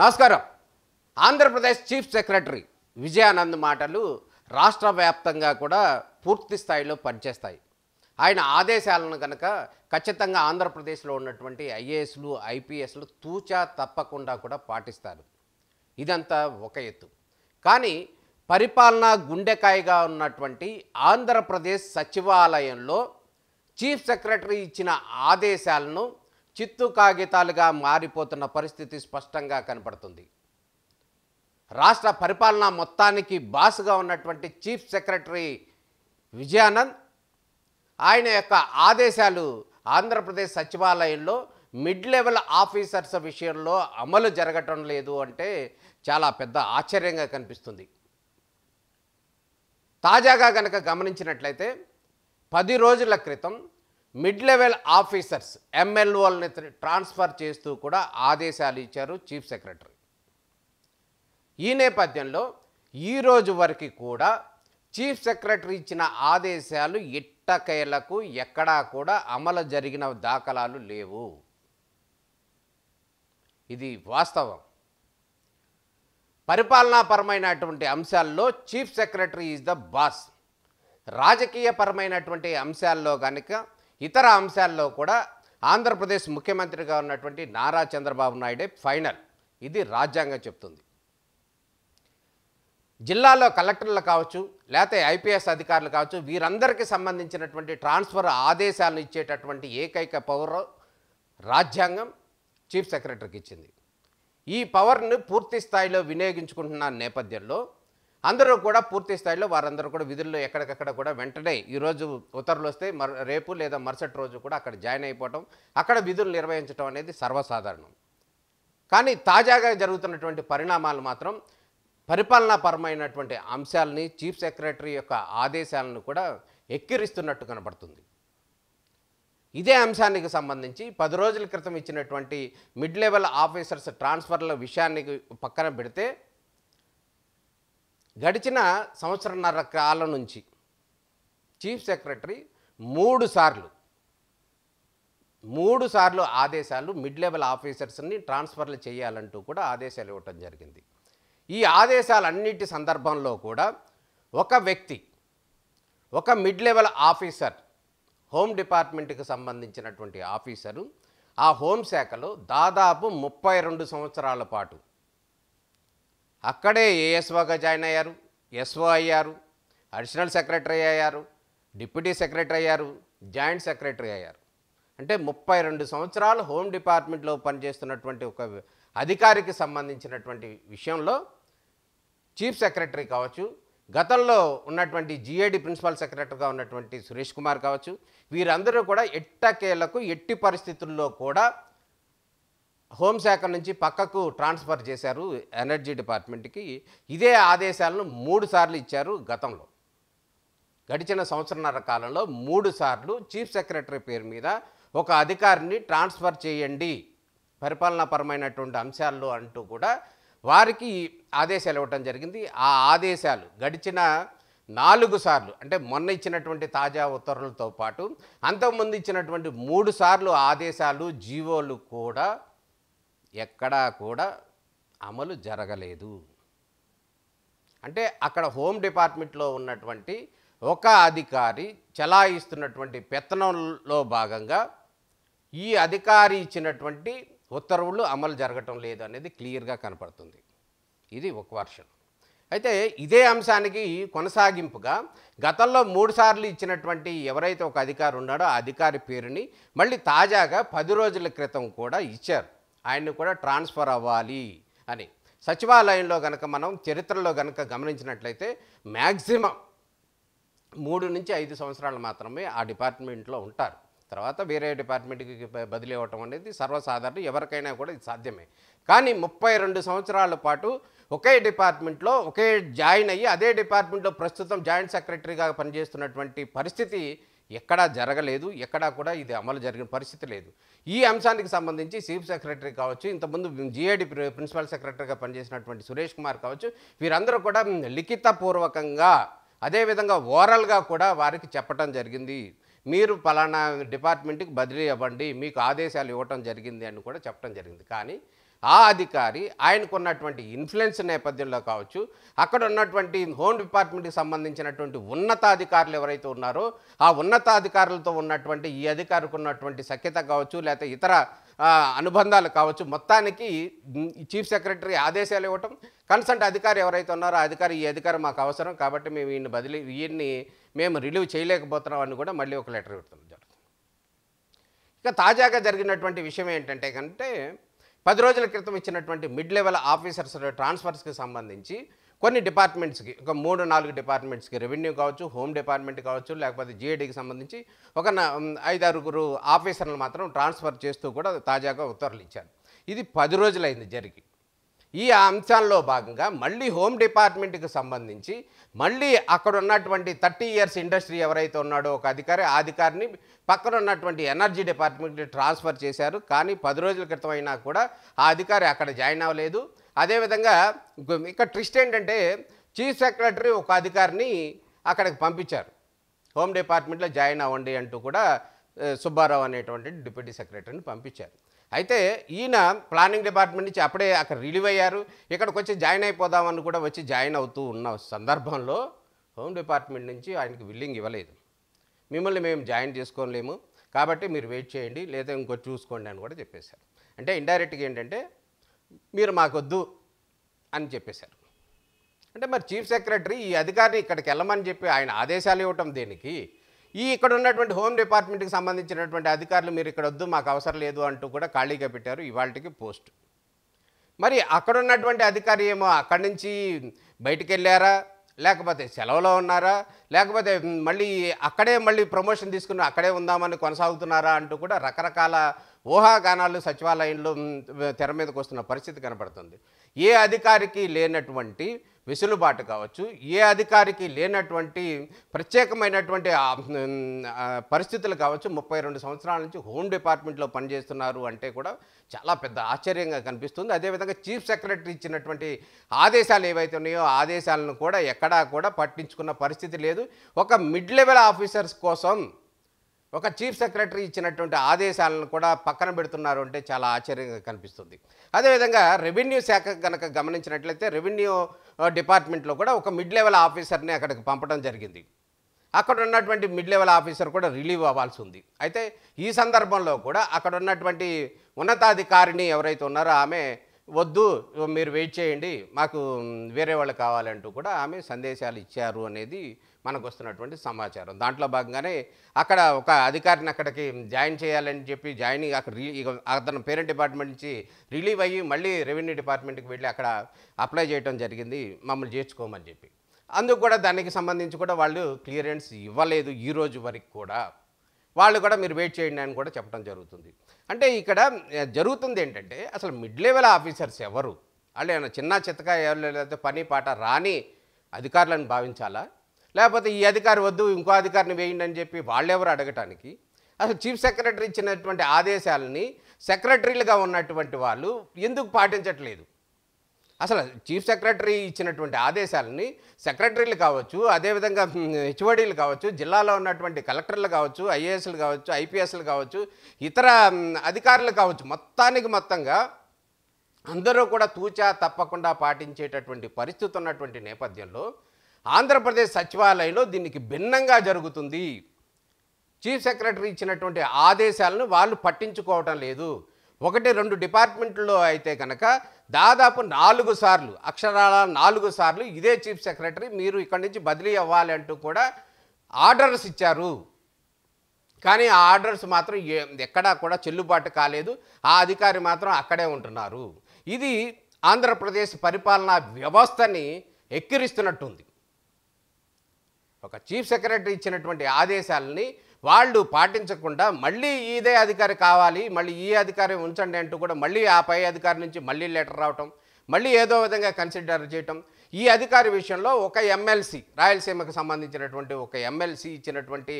నమస్కారం. Andhra Pradesh chief secretary Vijayanand మాటలు రాష్ట్ర వ్యాప్తంగా కూడా పూర్తి స్థాయిలో పనిచేస్తాయి. ఆయన ఆదేశాలను కనుక ఖచ్చితంగా ఆంధ్రప్రదేశ్లో ఉన్నటువంటి ఐఏఎస్లు ఐపీఎస్లు తూచా తప్పకుండా కూడా పాటిస్తారు. ఇదంతా ఒక ఎత్తు. కానీ పరిపాలనా గుండెకాయగా ఉన్నటువంటి ఆంధ్రప్రదేశ్ సచివాలయంలో చీఫ్ సెక్రటరీ ఇచ్చిన ఆదేశాలను చిత్తు కాగితాలుగా మారిపోతున్న పరిస్థితి స్పష్టంగా కనపడుతుంది. రాష్ట్ర పరిపాలన మొత్తానికి బాస్గా ఉన్నటువంటి చీఫ్ సెక్రటరీ విజయానంద్ ఆయన యొక్క ఆదేశాలు ఆంధ్రప్రదేశ్ సచివాలయంలో మిడ్ లెవెల్ ఆఫీసర్స్ విషయంలో అమలు జరగటం లేదు అంటే చాలా పెద్ద ఆశ్చర్యంగా కనిపిస్తుంది. తాజాగా కనుక గమనించినట్లయితే 10 రోజుల క్రితం మిడ్ లెవెల్ ఆఫీసర్స్ ఎమ్మెల్ఓల్ని ట్రాన్స్ఫర్ చేస్తూ కూడా ఆదేశాలు ఇచ్చారు చీఫ్ సెక్రటరీ. ఈ నేపథ్యంలో ఈరోజు వరకు కూడా చీఫ్ సెక్రటరీ ఇచ్చిన ఆదేశాలు ఎట్టకేలకు ఎక్కడా కూడా అమలు జరిగిన దాఖలాలు లేవు. ఇది వాస్తవం. పరిపాలనాపరమైనటువంటి అంశాల్లో chief secretary is the boss. రాజకీయపరమైనటువంటి అంశాల్లో కనుక ఇతర అంశాల్లో కూడా ఆంధ్రప్రదేశ్ ముఖ్యమంత్రిగా ఉన్నటువంటి నారా చంద్రబాబు నాయుడే ఫైనల్. ఇది రాజ్యాంగం చెప్తుంది. జిల్లాలో కలెక్టర్లు కావచ్చు, లేకపోతే ఐపీఎస్ అధికారులు కావచ్చు, వీరందరికీ సంబంధించినటువంటి ట్రాన్స్ఫర్ ఆదేశాలను ఇచ్చేటటువంటి ఏకైక పవర్ రాజ్యాంగం చీఫ్ సెక్రటరీకి ఇచ్చింది. ఈ పవర్ని పూర్తి స్థాయిలో వినియోగించుకుంటున్న నేపథ్యంలో అందరూ కూడా పూర్తి స్థాయిలో వారందరూ కూడా విధుల్లో ఎక్కడికక్కడ కూడా వెంటనే ఈరోజు ఉత్తర్వులు వస్తే రేపు లేదా మరుసటి రోజు కూడా అక్కడ జాయిన్ అయిపోవటం, అక్కడ విధులు నిర్వహించడం అనేది సర్వసాధారణం. కానీ తాజాగా జరుగుతున్నటువంటి పరిణామాలు మాత్రం పరిపాలనాపరమైనటువంటి అంశాలని చీఫ్ సెక్రటరీ యొక్క ఆదేశాలను కూడా ఎక్కిరిస్తున్నట్టు కనబడుతుంది. ఇదే అంశానికి సంబంధించి 10 రోజుల క్రితం ఇచ్చినటువంటి మిడ్ లెవెల్ ఆఫీసర్స్ ట్రాన్స్ఫర్ల విషయాన్ని పక్కన పెడితే గడిచిన సంవత్సరన్నర కాలం నుంచి చీఫ్ సెక్రటరీ 3 సార్లు ఆదేశాలు మిడ్ లెవెల్ ఆఫీసర్స్ని ట్రాన్స్ఫర్లు చేయాలంటూ కూడా ఆదేశాలు ఇవ్వటం జరిగింది. ఈ ఆదేశాలన్నిటి సందర్భంలో కూడా ఒక వ్యక్తి, ఒక మిడ్ లెవెల్ ఆఫీసర్, హోమ్ డిపార్ట్మెంట్కి సంబంధించినటువంటి ఆఫీసరు ఆ హోంశాఖలో దాదాపు 32 సంవత్సరాల పాటు అక్కడే ఏఎస్ఓగా జాయిన్ అయ్యారు, ఎస్ఓ అయ్యారు, అడిషనల్ సెక్రటరీ అయ్యారు, డిప్యూటీ సెక్రటరీ అయ్యారు, జాయింట్ సెక్రటరీ అయ్యారు. అంటే 32 సంవత్సరాలు హోమ్ డిపార్ట్మెంట్లో పనిచేస్తున్నటువంటి ఒక అధికారికి సంబంధించినటువంటి విషయంలో చీఫ్ సెక్రటరీ కావచ్చు, గతంలో ఉన్నటువంటి జిఏడి ప్రిన్సిపల్ సెక్రటరీగా ఉన్నటువంటి సురేష్ కుమార్ కావచ్చు, వీరందరూ కూడా ఎట్టకేలకు ఎట్టి పరిస్థితుల్లో కూడా హోంశాఖ నుంచి పక్కకు ట్రాన్స్ఫర్ చేశారు ఎనర్జీ డిపార్ట్మెంట్కి. ఇదే ఆదేశాలను 3 సార్లు ఇచ్చారు గతంలో. గడిచిన సంవత్సరన్నర కాలంలో 3 సార్లు చీఫ్ సెక్రటరీ పేరు మీద ఒక అధికారిని ట్రాన్స్ఫర్ చేయండి పరిపాలనాపరమైనటువంటి అంశాల్లో అంటూ కూడా వారికి ఆదేశాలు ఇవ్వటం జరిగింది. ఆ ఆదేశాలు గడిచిన 4 సార్లు అంటే మొన్న ఇచ్చినటువంటి తాజా ఉత్తర్వులతో పాటు అంతకుముందు ఇచ్చినటువంటి 3 సార్లు ఆదేశాలు జీవోలు కూడా ఎక్కడా కూడా అమలు జరగలేదు. అంటే అక్కడ హోమ్ డిపార్ట్మెంట్లో ఉన్నటువంటి ఒక అధికారి చలాయిస్తున్నటువంటి పెత్తనంలో భాగంగా ఈ అధికారి ఇచ్చినటువంటి ఉత్తర్వులు అమలు జరగటం లేదు అనేది క్లియర్గా కనపడుతుంది. ఇది ఒక వర్షన్. అయితే ఇదే అంశానికి కొనసాగింపుగా గతంలో 3 సార్లు ఇచ్చినటువంటి ఎవరైతే ఒక అధికారి ఉన్నాడో ఆ అధికారి పేరుని మళ్ళీ తాజాగా 10 రోజుల క్రితం కూడా ఇచ్చారు. ఆయన్ని కూడా ట్రాన్స్ఫర్ అవ్వాలి అని. సచివాలయంలో కనుక మనం చరిత్రలో కనుక గమనించినట్లయితే మ్యాక్సిమం 3 నుంచి 5 సంవత్సరాలు మాత్రమే ఆ డిపార్ట్మెంట్లో ఉంటారు. తర్వాత వేరే డిపార్ట్మెంట్కి బదిలీ అవ్వటం అనేది సర్వసాధారణం, ఎవరికైనా కూడా ఇది సాధ్యమే. కానీ 32 సంవత్సరాల పాటు ఒకే డిపార్ట్మెంట్లో జాయిన్ అయ్యి అదే డిపార్ట్మెంట్లో ప్రస్తుతం జాయింట్ సెక్రటరీగా పనిచేస్తున్నటువంటి పరిస్థితి ఎక్కడా జరగలేదు. ఎక్కడా కూడా ఇది అమలు జరిగిన పరిస్థితి లేదు. ఈ అంశానికి సంబంధించి చీఫ్ సెక్రటరీ కావచ్చు, ఇంతకుముందు జిఏడి ప్రిన్సిపల్ సెక్రటరీగా పనిచేసినటువంటి సురేష్ కుమార్ కావచ్చు, వీరందరూ కూడా లిఖితపూర్వకంగా అదేవిధంగా ఓరల్గా కూడా వారికి చెప్పడం జరిగింది. మీరు పలానా డిపార్ట్మెంట్కి బదిలీ అవ్వండి, మీకు ఆదేశాలు ఇవ్వటం జరిగింది అని కూడా చెప్పడం జరిగింది. కానీ ఆ అధికారి ఆయనకున్నటువంటి ఇన్ఫ్లుయెన్స్ నేపథ్యంలో కావచ్చు, అక్కడ ఉన్నటువంటి హోమ్ డిపార్ట్మెంట్కి సంబంధించినటువంటి ఉన్నతాధికారులు ఎవరైతే ఉన్నారో ఆ ఉన్నతాధికారులతో ఉన్నటువంటి ఈ అధికారికి ఉన్నటువంటి సఖ్యత కావచ్చు, లేకపోతే ఇతర అనుబంధాలు కావచ్చు, మొత్తానికి చీఫ్ సెక్రటరీ ఆదేశాలు ఇవ్వటం, కన్సల్ట్ అధికారి ఎవరైతే ఉన్నారో ఆ అధికారి ఈ అధికారం మాకు అవసరం కాబట్టి మేము ఈయన్ని మేము రిలీవ్ చేయలేకపోతున్నాం అని కూడా మళ్ళీ ఒక లెటర్ ఇవ్వడం జరుగుతుంది. ఇక తాజాగా జరిగినటువంటి విషయం ఏంటంటే కంటే 10 రోజుల క్రితం ఇచ్చినటువంటి మిడ్ లెవెల్ ఆఫీసర్స్ ట్రాన్స్ఫర్స్కి సంబంధించి కొన్ని డిపార్ట్మెంట్స్కి ఒక 3-4 డిపార్ట్మెంట్స్కి రెవెన్యూ కావచ్చు, హోమ్ డిపార్ట్మెంట్ కావచ్చు, లేకపోతే జీఏడీకి సంబంధించి ఒక 5-6 ఆఫీసర్లు మాత్రం ట్రాన్స్ఫర్ చేస్తూ కూడా తాజాగా ఉత్తర్వులు ఇచ్చారు. ఇది 10 రోజులైంది జరిగి. ఈ అంశాల్లో భాగంగా మళ్ళీ హోమ్ డిపార్ట్మెంట్కి సంబంధించి మళ్ళీ అక్కడ ఉన్నటువంటి 30 ఇయర్స్ ఇండస్ట్రీ ఎవరైతే ఉన్నాడో ఒక అధికారి, ఆ అధికారిని పక్కన ఉన్నటువంటి ఎనర్జీ డిపార్ట్మెంట్కి ట్రాన్స్ఫర్ చేశారు. కానీ 10 రోజుల క్రితం అయినా కూడా ఆ అధికారి అక్కడ జాయిన్ అవ్వలేదు. అదేవిధంగా ఇక్కడ ట్విస్ట్ ఏంటంటే చీఫ్ సెక్రటరీ ఒక అధికారిని అక్కడికి పంపించారు, హోమ్ డిపార్ట్మెంట్లో జాయిన్ అవ్వండి అంటూ కూడా సుబ్బారావు అనేటువంటి డిప్యూటీ సెక్రటరీని పంపించారు. అయితే ఈయన ప్లానింగ్ డిపార్ట్మెంట్ నుంచి అప్పుడే అక్కడ రిలీవ్ అయ్యారు. ఇక్కడికి వచ్చి జాయిన్ అయిపోదామని కూడా వచ్చి జాయిన్ అవుతూ ఉన్న సందర్భంలో హోమ్ డిపార్ట్మెంట్ నుంచి ఆయనకి విల్లింగ్ ఇవ్వలేదు. మిమ్మల్ని మేము జాయిన్ చేసుకోలేము కాబట్టి మీరు వెయిట్ చేయండి లేదా ఇంకోటి చూసుకోండి అని కూడా చెప్పేశారు. అంటే ఇండైరెక్ట్గా ఏంటంటే మీరు మాకొద్దు అని చెప్పేశారు. అంటే మరి చీఫ్ సెక్రటరీ ఈ అధికారిని ఇక్కడికి వెళ్ళమని చెప్పి ఆయన ఆదేశాలు ఇవ్వటం దేనికి? ఇక్కడ ఉన్నటువంటి హోమ్ డిపార్ట్మెంట్కి సంబంధించినటువంటి అధికారులు మీరు ఇక్కడ వద్దు మాకు అవసరం లేదు అంటూ కూడా ఖాళీగా పెట్టారు ఇవాళకి పోస్ట్. మరి అక్కడ ఉన్నటువంటి అధికారి ఏమో అక్కడి నుంచి బయటికి వెళ్ళారా, లేకపోతే సెలవులో ఉన్నారా, లేకపోతే మళ్ళీ ప్రమోషన్ తీసుకుని అక్కడే ఉందామని కొనసాగుతున్నారా అంటూ కూడా రకరకాల ఊహాగానాలు సచివాలయంలో తెర మీదకి వస్తున్న పరిస్థితి కనబడుతుంది. ఏ అధికారికి లేనటువంటి వెసులుబాటు కావచ్చు, ఏ అధికారికి లేనటువంటి ప్రత్యేకమైనటువంటి పరిస్థితులు కావచ్చు, 32 సంవత్సరాల నుంచి హోమ్ డిపార్ట్మెంట్లో పనిచేస్తున్నారు అంటే కూడా చాలా పెద్ద ఆశ్చర్యంగా కనిపిస్తుంది. అదేవిధంగా చీఫ్ సెక్రటరీ ఇచ్చినటువంటి ఆదేశాలు ఏవైతే ఉన్నాయో ఆదేశాలను కూడా ఎక్కడా కూడా పట్టించుకున్న పరిస్థితి లేదు. ఒక మిడ్ లెవెల్ ఆఫీసర్స్ కోసం ఒక చీఫ్ సెక్రటరీ ఇచ్చినటువంటి ఆదేశాలను కూడా పక్కన పెడుతున్నారు అంటే చాలా ఆశ్చర్యంగా కనిపిస్తుంది. అదేవిధంగా రెవెన్యూ శాఖ కనుక గమనించినట్లయితే రెవెన్యూ డిపార్ట్మెంట్లో కూడా ఒక మిడ్ లెవెల్ ఆఫీసర్ని అక్కడికి పంపడం జరిగింది. అక్కడ ఉన్నటువంటి మిడ్ లెవెల్ ఆఫీసర్ కూడా రిలీవ్ అవ్వాల్సి ఉంది. అయితే ఈ సందర్భంలో కూడా అక్కడ ఉన్నటువంటి ఉన్నతాధికారిని ఎవరైతే ఉన్నారో ఆమె వద్దు మీరు వెయిట్ చేయండి మాకు వేరే వాళ్ళు కావాలంటూ కూడా ఆమె సందేశాలు ఇచ్చారు అనేది మనకు వస్తున్నటువంటి సమాచారం. దాంట్లో భాగంగానే అక్కడ ఒక అధికారిని అక్కడికి జాయిన్ చేయాలని చెప్పి అతను పేరెంట్ డిపార్ట్మెంట్ నుంచి రిలీవ్ అయ్యి మళ్ళీ రెవెన్యూ డిపార్ట్మెంట్కి వెళ్ళి అక్కడ అప్లై చేయడం జరిగింది మమ్మల్ని చేర్చుకోమని చెప్పి. అందుకు కూడా దానికి సంబంధించి కూడా వాళ్ళు క్లియరెన్స్ ఇవ్వలేదు ఈ రోజు వరకు కూడా. వాళ్ళు కూడా మీరు వెయిట్ చేయండి అని కూడా చెప్పడం జరుగుతుంది. అంటే ఇక్కడ జరుగుతుంది ఏంటంటే అసలు మిడ్ లెవెల్ ఆఫీసర్స్ ఎవరు? వాళ్ళు ఏమైనా చిన్న చిత్తగా లేకపోతే పని పాట రాని అధికారులను భావించాలా, లేకపోతే ఈ అధికారి వద్దు ఇంకో అధికారిని వేయండి అని చెప్పి వాళ్ళెవరు అడగటానికి? అసలు చీఫ్ సెక్రటరీ ఇచ్చినటువంటి ఆదేశాలని సెక్రటరీలుగా ఉన్నటువంటి వాళ్ళు ఎందుకు పాటించట్లేదు? అసలు చీఫ్ సెక్రటరీ ఇచ్చినటువంటి ఆదేశాలని సెక్రటరీలు కావచ్చు, అదేవిధంగా హెచ్ఓడీలు కావచ్చు, జిల్లాలో ఉన్నటువంటి కలెక్టర్లు కావచ్చు, ఐఏఎస్లు కావచ్చు, ఐపీఎస్లు కావచ్చు, ఇతర అధికారులు కావచ్చు, మొత్తంగా అందరూ కూడా తూచా తప్పకుండా పాటించేటటువంటి పరిస్థితి ఉన్నటువంటి నేపథ్యంలో ఆంధ్రప్రదేశ్ సచివాలయంలో దీనికి భిన్నంగా జరుగుతుంది. చీఫ్ సెక్రటరీ ఇచ్చినటువంటి ఆదేశాలను వాళ్ళు పట్టించుకోవటం లేదు. 1-2 డిపార్ట్మెంట్లో అయితే కనుక దాదాపు 4 సార్లు అక్షరాల 4 సార్లు ఇదే చీఫ్ సెక్రటరీ మీరు ఇక్కడి నుంచి బదిలీ అవ్వాలి అంటూ కూడా ఆర్డర్స్ ఇచ్చారు. కానీ ఆ ఆర్డర్స్ మాత్రం ఎక్కడా కూడా చెల్లుబాటు కాలేదు. ఆ అధికారి మాత్రం అక్కడే ఉంటున్నారు. ఇది ఆంధ్రప్రదేశ్ పరిపాలనా వ్యవస్థని ఎక్కిరిస్తున్నట్టుంది. ఒక చీఫ్ సెక్రటరీ ఇచ్చినటువంటి ఆదేశాలని వాళ్ళు పాటించకుండా మళ్ళీ ఇదే అధికారి కావాలి, మళ్ళీ ఈ అధికారి ఉంచండి అంటూ కూడా మళ్ళీ ఆ పై అధికారి నుంచి మళ్ళీ లెటర్ రావటం, మళ్ళీ ఏదో విధంగా కన్సిడర్ చేయటం. ఈ అధికారి విషయంలో ఒక ఎమ్మెల్సీ రాయలసీమకు సంబంధించినటువంటి ఒక ఎమ్మెల్సీ ఇచ్చినటువంటి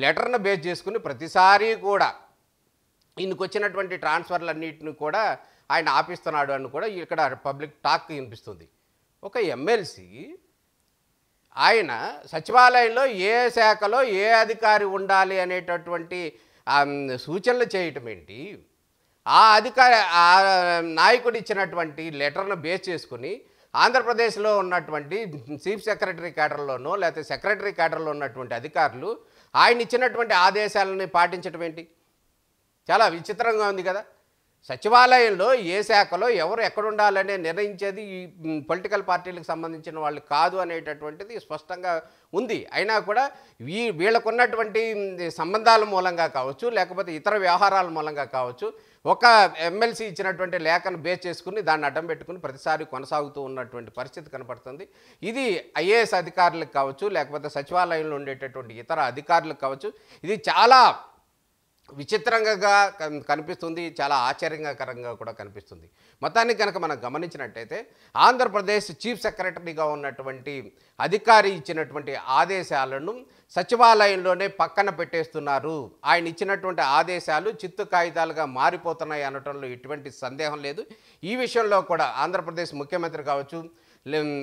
లెటర్ను బేస్ చేసుకుని ప్రతిసారి కూడా ఈయనకు వచ్చినటువంటి ట్రాన్స్ఫర్లన్నింటిని కూడా ఆయన ఆపిస్తున్నాడు అని కూడా ఇక్కడ పబ్లిక్ టాక్ వినిపిస్తుంది. ఒక ఎమ్మెల్సీ ఆయన సచివాలయంలో ఏ శాఖలో ఏ అధికారి ఉండాలి అనేటటువంటి సూచనలు చేయటం ఏంటి? ఆ నాయకుడు ఇచ్చినటువంటి లెటర్ను బేస్ చేసుకుని ఆంధ్రప్రదేశ్లో ఉన్నటువంటి చీఫ్ సెక్రటరీ క్యాడర్లోనో లేకపోతే సెక్రటరీ క్యాడర్లో ఉన్నటువంటి అధికారులు ఆయన ఇచ్చినటువంటి ఆదేశాలని పాటించడం ఏంటి? చాలా విచిత్రంగా ఉంది కదా. సచివాలయంలో ఏ శాఖలో ఎవరు ఎక్కడుండాలనే నిర్ణయించేది ఈ పొలిటికల్ పార్టీలకు సంబంధించిన వాళ్ళు కాదు అనేటటువంటిది స్పష్టంగా ఉంది. అయినా కూడా వీళ్ళకున్నటువంటి సంబంధాల మూలంగా కావచ్చు, లేకపోతే ఇతర వ్యవహారాల మూలంగా కావచ్చు, ఒక ఎమ్మెల్సీ ఇచ్చినటువంటి లేఖను బేస్ చేసుకుని దాన్ని అడ్డం పెట్టుకుని ప్రతిసారి కొనసాగుతూ ఉన్నటువంటి పరిస్థితి కనపడుతుంది. ఇది ఐఏఎస్ అధికారులకు కావచ్చు, లేకపోతే సచివాలయంలో ఉండేటటువంటి ఇతర అధికారులకు కావచ్చు, ఇది చాలా విచిత్రంగా కనిపిస్తుంది, చాలా ఆశ్చర్యకరంగా కూడా కనిపిస్తుంది. మొత్తానికి కనుక మనం గమనించినట్టయితే ఆంధ్రప్రదేశ్ చీఫ్ సెక్రటరీగా ఉన్నటువంటి అధికారి ఇచ్చినటువంటి ఆదేశాలను సచివాలయంలోనే పక్కన పెట్టేస్తున్నారు. ఆయన ఇచ్చినటువంటి ఆదేశాలు చిత్తు కాగితాలుగా మారిపోతున్నాయి అనటంలో ఎటువంటి సందేహం లేదు. ఈ విషయంలో కూడా ఆంధ్రప్రదేశ్ ముఖ్యమంత్రి కావచ్చు,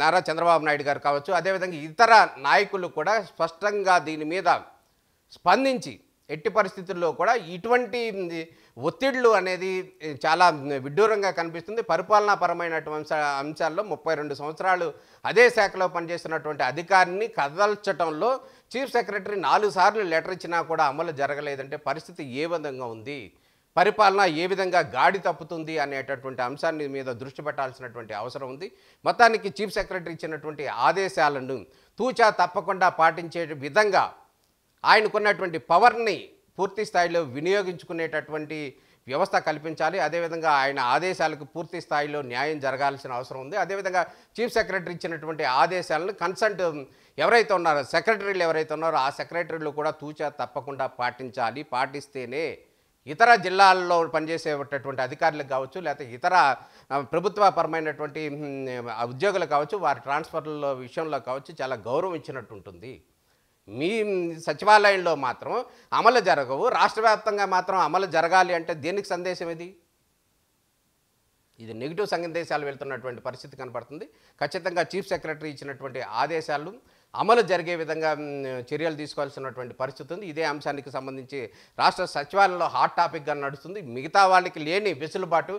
నారా చంద్రబాబు నాయుడు గారు కావచ్చు, అదేవిధంగా ఇతర నాయకులు కూడా స్పష్టంగా దీని మీద స్పందించి ఎట్టి పరిస్థితుల్లో కూడా ఇటువంటి ఒత్తిళ్లు అనేది చాలా విడ్డూరంగా కనిపిస్తుంది. పరిపాలనాపరమైనటువంటి అంశాల్లో 32 సంవత్సరాలు అదే శాఖలో పనిచేస్తున్నటువంటి అధికారిని కదల్చడంలో చీఫ్ సెక్రటరీ 4 సార్లు లెటర్ ఇచ్చినా కూడా అమలు జరగలేదంటే పరిస్థితి ఏ విధంగా ఉంది, పరిపాలన ఏ విధంగా గాడి తప్పుతుంది అనేటటువంటి అంశాన్ని మీద దృష్టి పెట్టాల్సినటువంటి అవసరం ఉంది. మొత్తానికి చీఫ్ సెక్రటరీ ఇచ్చినటువంటి ఆదేశాలను తూచా తప్పకుండా పాటించే విధంగా ఆయనకున్నటువంటి పవర్ని పూర్తి స్థాయిలో వినియోగించుకునేటటువంటి వ్యవస్థ కల్పించాలి. అదేవిధంగా ఆయన ఆదేశాలకు పూర్తి స్థాయిలో న్యాయం జరగాల్సిన అవసరం ఉంది. అదేవిధంగా చీఫ్ సెక్రటరీ ఇచ్చినటువంటి ఆదేశాలను కన్సల్ట్ ఎవరైతే ఉన్నారో, సెక్రటరీలు ఎవరైతే ఉన్నారో ఆ సెక్రటరీలు కూడా తూచా తప్పకుండా పాటించాలి. పాటిస్తేనే ఇతర జిల్లాల్లో పనిచేసేటటువంటి అధికారులకు కావచ్చు, లేకపోతే ఇతర ప్రభుత్వపరమైనటువంటి ఉద్యోగులు కావచ్చు, వారి ట్రాన్స్ఫర్ల విషయంలో కావచ్చు చాలా గౌరవం ఇచ్చినట్టు ఉంటుంది. మీ సచివాలయంలో మాత్రం అమలు జరగవు, రాష్ట్ర వ్యాప్తంగా మాత్రం అమలు జరగాలి అంటే దేనికి సందేశం ఇది? ఇది నెగిటివ్ సందేశాలు వెళ్తున్నటువంటి పరిస్థితి కనపడుతుంది. ఖచ్చితంగా చీఫ్ సెక్రటరీ ఇచ్చినటువంటి ఆదేశాలు అమలు జరిగే విధంగా చర్యలు తీసుకోవాల్సినటువంటి పరిస్థితి ఉంది. ఇదే అంశానికి సంబంధించి రాష్ట్ర సచివాలయంలో హాట్ టాపిక్గా నడుస్తుంది. మిగతా వాళ్ళకి లేని వెసులుబాటు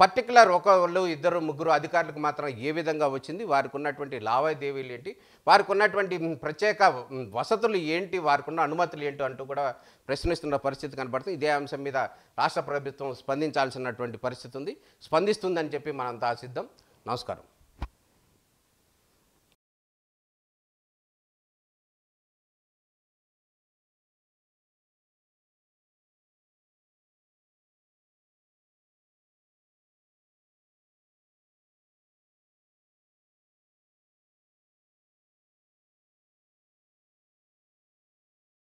పర్టికులర్ ఒకళ్ళు 2 3 అధికారులకు మాత్రం ఏ విధంగా వచ్చింది, వారికి ఉన్నటువంటి లావాదేవీలు ఏంటి, వారికి ఉన్నటువంటి ప్రత్యేక వసతులు ఏంటి, వారికి ఉన్న అనుమతులు ఏంటి అంటూ కూడా ప్రశ్నిస్తున్న పరిస్థితి కనబడుతుంది. ఇదే అంశం మీద రాష్ట్ర ప్రభుత్వం స్పందించాల్సినటువంటి పరిస్థితి ఉంది. స్పందిస్తుందని చెప్పి మనంతా ఆశిద్దాం. నమస్కారం.